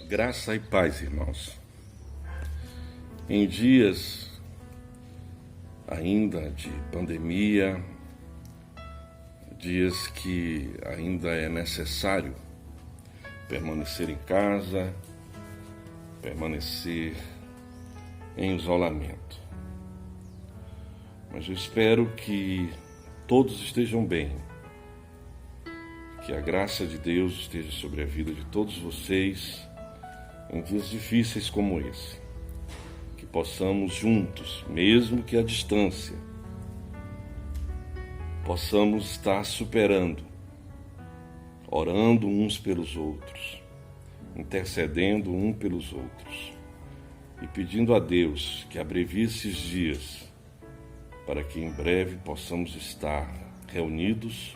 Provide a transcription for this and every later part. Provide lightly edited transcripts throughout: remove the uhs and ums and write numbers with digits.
Graça e paz, irmãos. Em dias ainda de pandemia, dias que ainda é necessário permanecer em casa, permanecer em isolamento. Mas eu espero que todos estejam bem, que a graça de Deus esteja sobre a vida de todos vocês em dias difíceis como esse. Que possamos juntos, mesmo que à distância, possamos estar superando, orando uns pelos outros, intercedendo um pelos outros e pedindo a Deus que abrevie esses dias para que em breve possamos estar reunidos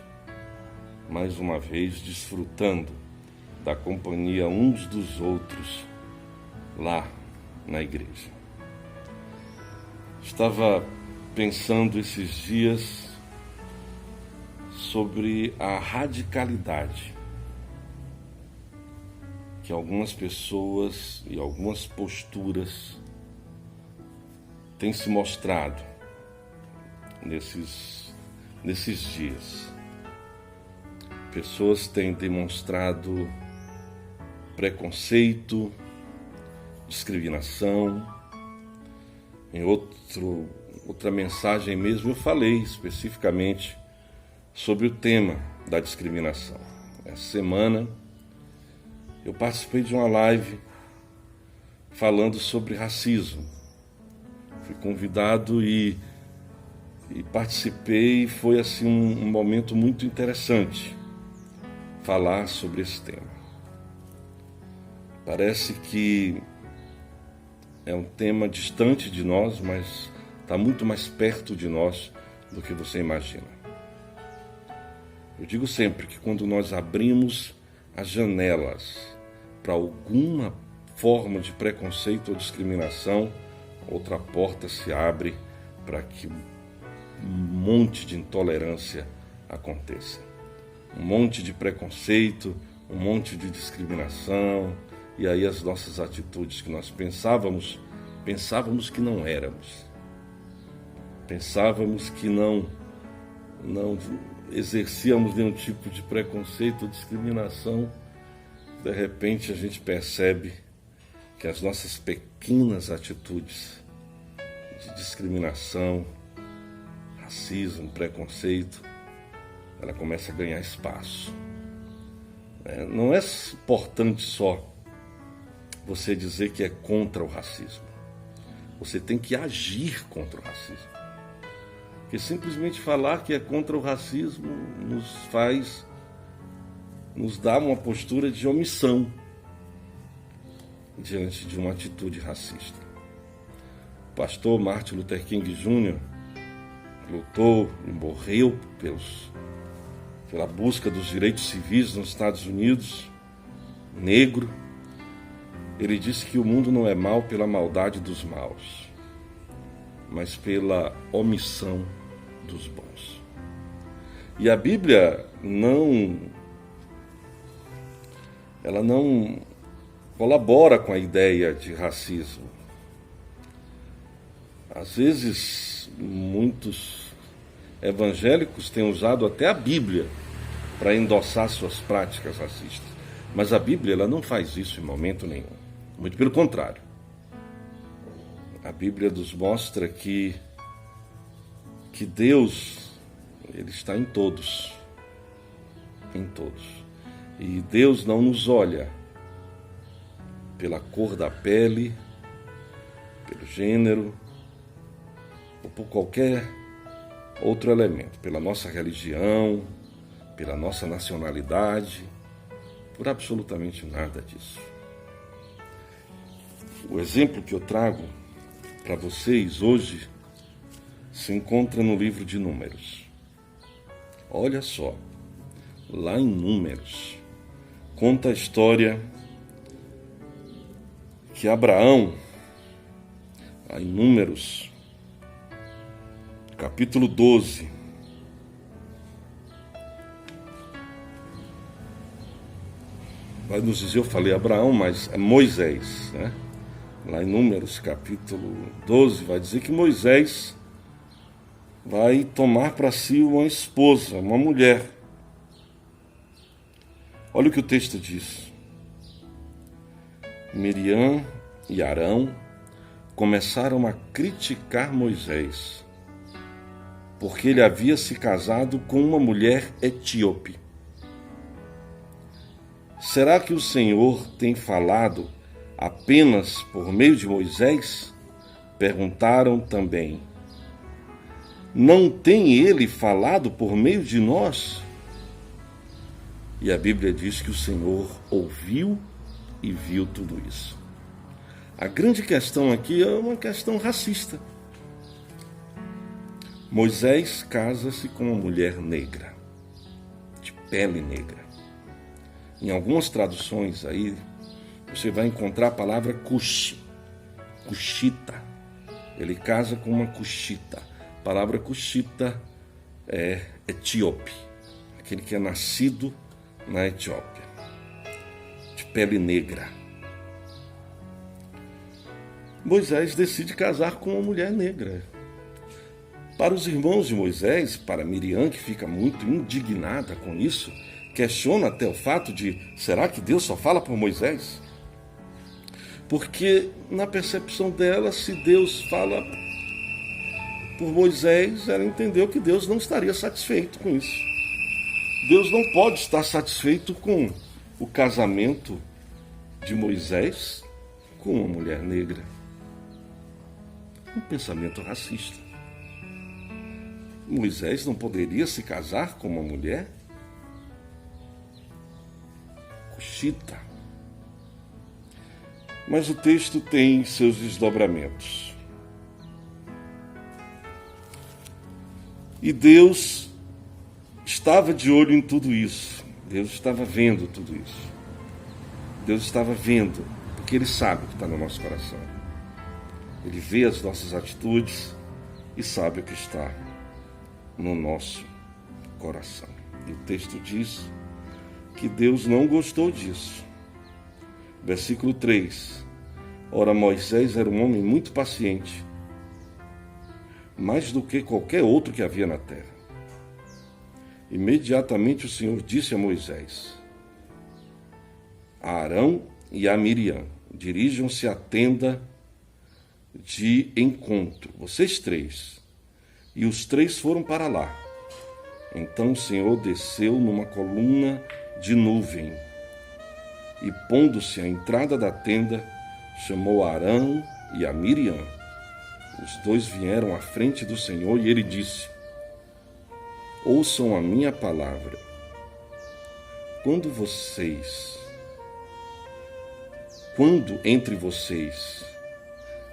mais uma vez, desfrutando da companhia uns dos outros lá na igreja. Estava pensando esses dias sobre a radicalidade que algumas pessoas e algumas posturas têm se mostrado nesses dias. Pessoas têm demonstrado preconceito, discriminação. Em outra mensagem mesmo eu falei especificamente sobre o tema da discriminação. Essa semana eu participei de uma live falando sobre racismo. Fui convidado e participei, e foi assim um momento muito interessante falar sobre esse tema. Parece que é um tema distante de nós, mas está muito mais perto de nós do que você imagina. Eu digo sempre que quando nós abrimos as janelas para alguma forma de preconceito ou discriminação, outra porta se abre para que um monte de intolerância aconteça. Um monte de preconceito, um monte de discriminação, e aí as nossas atitudes que nós pensávamos que não éramos. Pensávamos que não exercíamos nenhum tipo de preconceito ou discriminação. De repente a gente percebe que as nossas pequenas atitudes de discriminação, racismo, preconceito, ela começa a ganhar espaço. Não é importante só você dizer que é contra o racismo. Você tem que agir contra o racismo. Porque simplesmente falar que é contra o racismo nos dá uma postura de omissão diante de uma atitude racista. O pastor Martin Luther King Jr. lutou e morreu pela busca dos direitos civis nos Estados Unidos, negro. Ele disse que o mundo não é mau pela maldade dos maus, mas pela omissão dos bons. E a Bíblia não colabora com a ideia de racismo. Às vezes, muitos evangélicos têm usado até a Bíblia para endossar suas práticas racistas. Mas a Bíblia ela não faz isso em momento nenhum. Muito pelo contrário. A Bíblia nos mostra que Deus ele está em todos. Em todos. E Deus não nos olha pela cor da pele, pelo gênero, ou por qualquer outro elemento, pela nossa religião, pela nossa nacionalidade, por absolutamente nada disso. O exemplo que eu trago para vocês hoje se encontra no livro de Números. Olha só, lá em Números, conta a história que Abraão, lá em Números, capítulo 12, vai nos dizer, eu falei Abraão, mas é Moisés, né? Lá em Números capítulo 12 vai dizer que Moisés vai tomar para si uma esposa, uma mulher. Olha o que o texto diz. Miriam e Arão começaram a criticar Moisés, porque ele havia se casado com uma mulher etíope. Será que o Senhor tem falado apenas por meio de Moisés? Perguntaram também. Não tem ele falado por meio de nós? E a Bíblia diz que o Senhor ouviu e viu tudo isso. A grande questão aqui é uma questão racista. Moisés casa-se com uma mulher negra, de pele negra. Em algumas traduções aí, você vai encontrar a palavra cuxita. Ele casa com uma cuxita. A palavra cuxita é etíope, aquele que é nascido na Etiópia, de pele negra. Moisés decide casar com uma mulher negra. Para os irmãos de Moisés, para Miriam, que fica muito indignada com isso, questiona até o fato de, será que Deus só fala por Moisés? Porque na percepção dela, se Deus fala por Moisés, ela entendeu que Deus não estaria satisfeito com isso. Deus não pode estar satisfeito com o casamento de Moisés com uma mulher negra. Um pensamento racista. Moisés não poderia se casar com uma mulher cuxita. Mas o texto tem seus desdobramentos. E Deus estava de olho em tudo isso. Deus estava vendo tudo isso. Deus estava vendo, porque Ele sabe o que está no nosso coração. Ele vê as nossas atitudes e sabe o que está no nosso coração. E o texto diz que Deus não gostou disso. Versículo 3. Ora, Moisés era um homem muito paciente, mais do que qualquer outro que havia na terra. Imediatamente o Senhor disse a Moisés, a Arão e a Miriam, dirijam-se à tenda de encontro, vocês três. E os três foram para lá. Então o Senhor desceu numa coluna de nuvem e, pondo-se à entrada da tenda, chamou a Arão e a Miriam. Os dois vieram à frente do Senhor e ele disse, ouçam a minha palavra. Quando entre vocês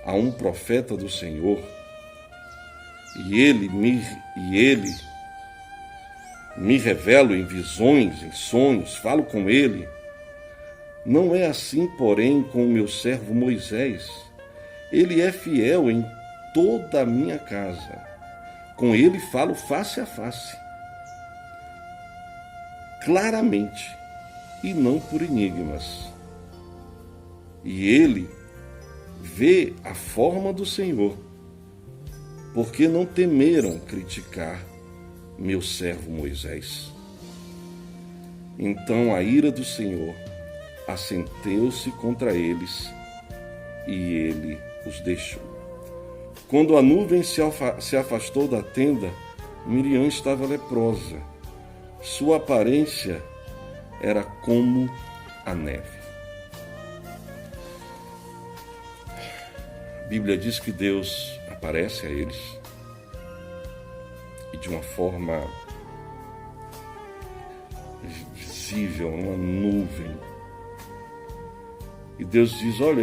há um profeta do Senhor, e ele me revelo em visões, em sonhos, falo com ele. Não é assim, porém, com o meu servo Moisés. Ele é fiel em toda a minha casa. Com ele falo face a face, claramente, e não por enigmas. E ele vê a forma do Senhor, porque não temeram criticar meu servo Moisés. Então a ira do Senhor acendeu-se contra eles e ele os deixou. Quando a nuvem se afastou da tenda, Miriam estava leprosa. Sua aparência era como a neve. A Bíblia diz que Deus aparece a eles e de uma forma visível, uma nuvem. E Deus diz, olha,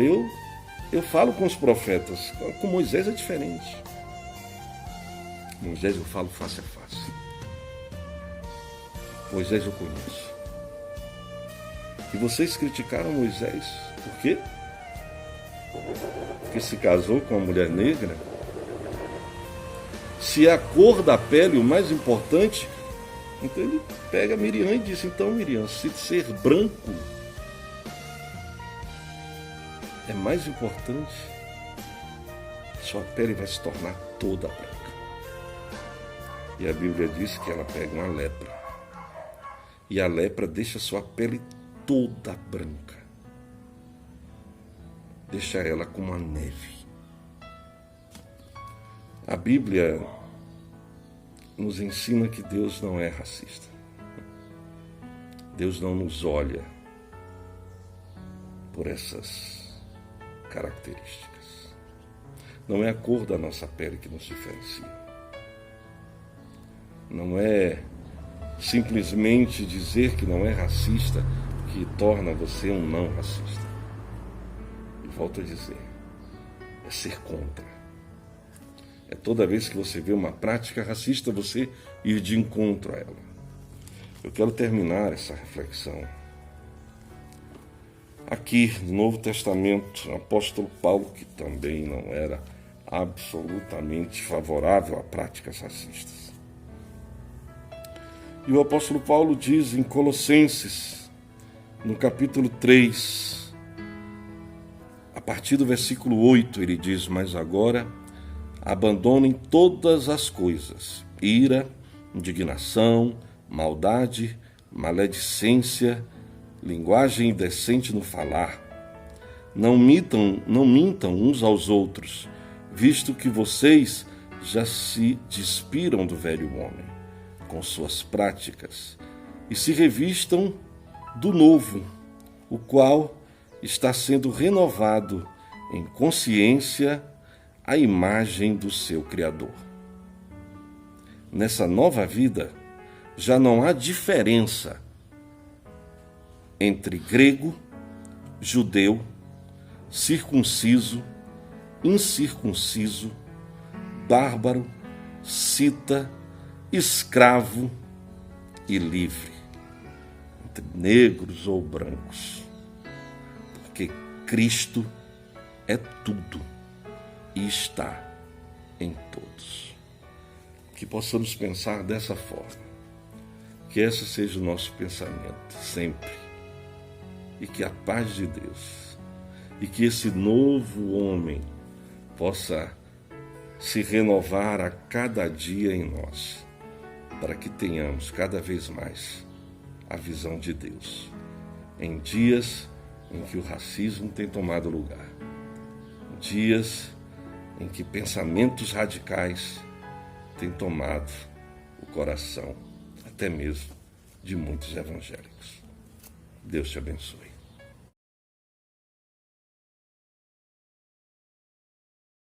eu falo com os profetas, com Moisés é diferente. Moisés eu falo face a face. Moisés eu conheço. E vocês criticaram Moisés, por quê? Porque se casou com uma mulher negra. Se a cor da pele o mais importante, então ele pega Miriam e diz, então Miriam, se ser branco é mais importante, sua pele vai se tornar toda branca. E a Bíblia diz que ela pega uma lepra. E a lepra deixa sua pele toda branca. Deixa ela como a neve. A Bíblia nos ensina que Deus não é racista. Deus não nos olha por essas características. Não é a cor da nossa pele que nos diferencia. Não é simplesmente dizer que não é racista que torna você um não racista. E volto a dizer, é ser contra. É toda vez que você vê uma prática racista, você ir de encontro a ela. Eu quero terminar essa reflexão aqui no Novo Testamento, o apóstolo Paulo, que também não era absolutamente favorável a práticas racistas. E o apóstolo Paulo diz em Colossenses, no capítulo 3, a partir do versículo 8, ele diz: mas agora abandonem todas as coisas, ira, indignação, maldade, maledicência, linguagem indecente no falar. Não mintam uns aos outros, visto que vocês já se despiram do velho homem com suas práticas e se revistam do novo, o qual está sendo renovado em consciência à imagem do seu Criador. Nessa nova vida, já não há diferença entre grego, judeu, circunciso, incircunciso, bárbaro, cita, escravo e livre, entre negros ou brancos, porque Cristo é tudo e está em todos. Que possamos pensar dessa forma, que esse seja o nosso pensamento sempre, e que a paz de Deus, e que esse novo homem possa se renovar a cada dia em nós, para que tenhamos cada vez mais a visão de Deus, em dias em que o racismo tem tomado lugar, dias em que pensamentos radicais têm tomado o coração, até mesmo de muitos evangélicos. Deus te abençoe.